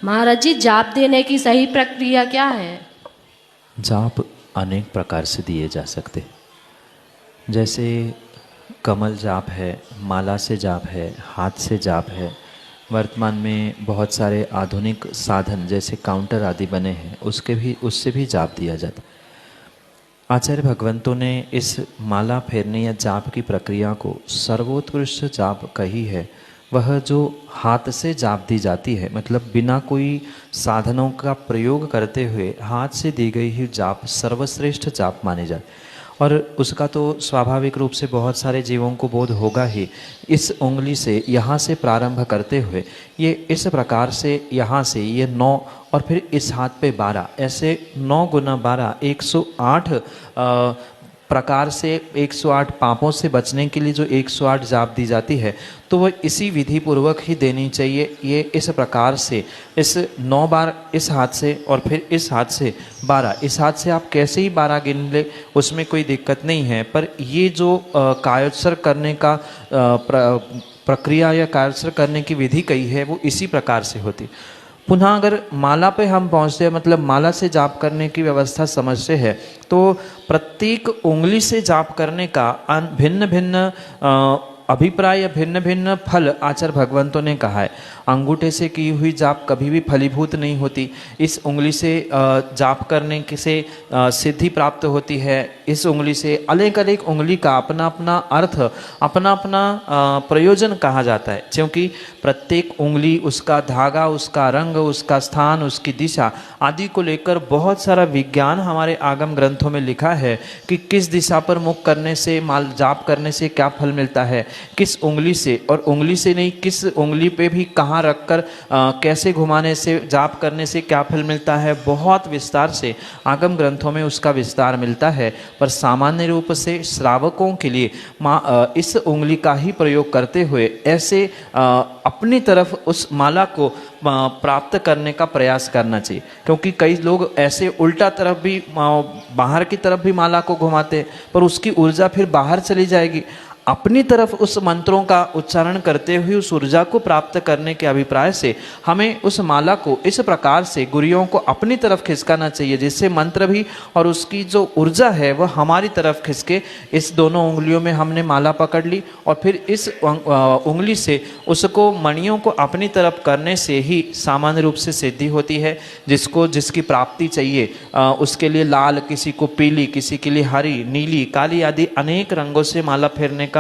महाराज जी, जाप देने की सही प्रक्रिया क्या है? जाप अनेक प्रकार से दिए जा सकते, जैसे कमल जाप है, माला से जाप है, हाथ से जाप है। वर्तमान में बहुत सारे आधुनिक साधन जैसे काउंटर आदि बने हैं, उससे भी जाप दिया जाता। आचार्य भगवंतों ने इस माला फेरने या जाप की प्रक्रिया को सर्वोत्कृष्ट जाप कही है। वह जो हाथ से जाप दी जाती है, मतलब बिना कोई साधनों का प्रयोग करते हुए हाथ से दी गई ही जाप सर्वश्रेष्ठ जाप मानी जाए। और उसका तो स्वाभाविक रूप से बहुत सारे जीवों को बोध होगा ही। इस उंगली से यहाँ से प्रारंभ करते हुए ये इस प्रकार से यहाँ से ये 9 और फिर इस हाथ पे 12, ऐसे 9 गुना 12 108 प्रकार से 108 पापों से बचने के लिए जो 108 जाप दी जाती है, तो वह इसी विधि पूर्वक ही देनी चाहिए। ये इस प्रकार से इस 9 बार इस हाथ से और फिर इस हाथ से 12, इस हाथ से आप कैसे ही 12 गिन ले, उसमें कोई दिक्कत नहीं है। पर ये जो कायोत्सर्ग करने का प्रक्रिया या कायोत्सर्ग करने की विधि कही है, वो इसी प्रकार से होती। पुनः अगर माला पे हम पहुँचते हैं, मतलब माला से जाप करने की व्यवस्था समझते हैं, तो प्रत्येक उंगली से जाप करने का भिन्न भिन्न अभिप्राय या भिन्न भिन्न फल आचार्य भगवंतों ने कहा है। अंगूठे से की हुई जाप कभी भी फलीभूत नहीं होती। इस उंगली से जाप करने से सिद्धि प्राप्त होती है। इस उंगली से अनेक अनेक उंगली का अपना अपना अर्थ, अपना अपना प्रयोजन कहा जाता है, क्योंकि प्रत्येक उंगली, उसका धागा, उसका रंग, उसका स्थान, उसकी दिशा आदि को लेकर बहुत सारा विज्ञान हमारे आगम ग्रंथों में लिखा है कि किस दिशा पर मुख करने से, माल जाप करने से क्या फल मिलता है, किस उंगली से, और उंगली से नहीं किस उंगली पे भी कहाँ रखकर कैसे घुमाने से, जाप करने से क्या फल मिलता है। बहुत विस्तार से आगम ग्रंथों में उसका विस्तार मिलता है। पर सामान्य रूप से श्रावकों के लिए इस उंगली का ही प्रयोग करते हुए ऐसे अपनी तरफ उस माला को प्राप्त करने का प्रयास करना चाहिए। क्योंकि कई लोग ऐसे उल्टा तरफ भी, बाहर की तरफ भी माला को घुमाते, पर उसकी ऊर्जा फिर बाहर चली जाएगी। अपनी तरफ उस मंत्रों का उच्चारण करते हुए उस ऊर्जा को प्राप्त करने के अभिप्राय से हमें उस माला को इस प्रकार से गुरियों को अपनी तरफ खिसकाना चाहिए, जिससे मंत्र भी और उसकी जो ऊर्जा है वह हमारी तरफ खिसके। इस दोनों उंगलियों में हमने माला पकड़ ली और फिर इस उंगली से उसको मणियों को अपनी तरफ करने से ही सामान्य रूप से सिद्धि होती है। जिसकी प्राप्ति चाहिए उसके लिए लाल, किसी को पीली, किसी के लिए हरी, नीली, काली आदि अनेक रंगों से माला फेरने का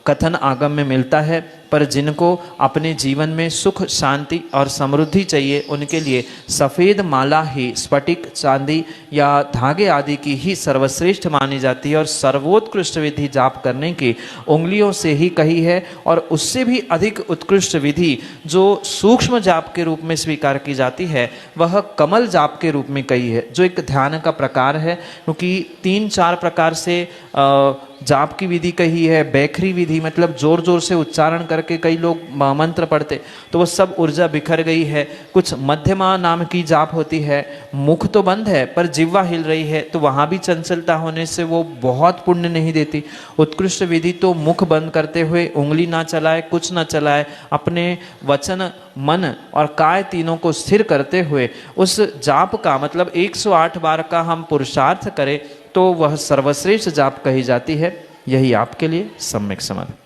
कथन आगम में मिलता है। पर जिनको अपने जीवन में सुख, शांति और समृद्धि चाहिए, उनके लिए सफ़ेद माला ही स्फटिक, चांदी या धागे आदि की ही सर्वश्रेष्ठ मानी जाती है। और सर्वोत्कृष्ट विधि जाप करने की उंगलियों से ही कही है। और उससे भी अधिक उत्कृष्ट विधि जो सूक्ष्म जाप के रूप में स्वीकार की जाती है, वह कमल जाप के रूप में कही है, जो एक ध्यान का प्रकार है। क्योंकि 3-4 प्रकार से जाप की विधि कही है। बैखरी विधि, मतलब जोर जोर से उच्चारण करके कई लोग मंत्र पढ़ते, तो वो सब ऊर्जा बिखर गई है। कुछ मध्यमा नाम की जाप होती है, मुख तो बंद है पर जिह्वा हिल रही है, तो वहाँ भी चंचलता होने से वो बहुत पुण्य नहीं देती। उत्कृष्ट विधि तो मुख बंद करते हुए, उंगली ना चलाए, कुछ ना चलाए, अपने वचन, मन और काय तीनों को स्थिर करते हुए उस जाप का, मतलब 108 बार का हम पुरुषार्थ करें, तो वह सर्वश्रेष्ठ जाप कही जाती है। यही आपके लिए सम्यक समर्थ।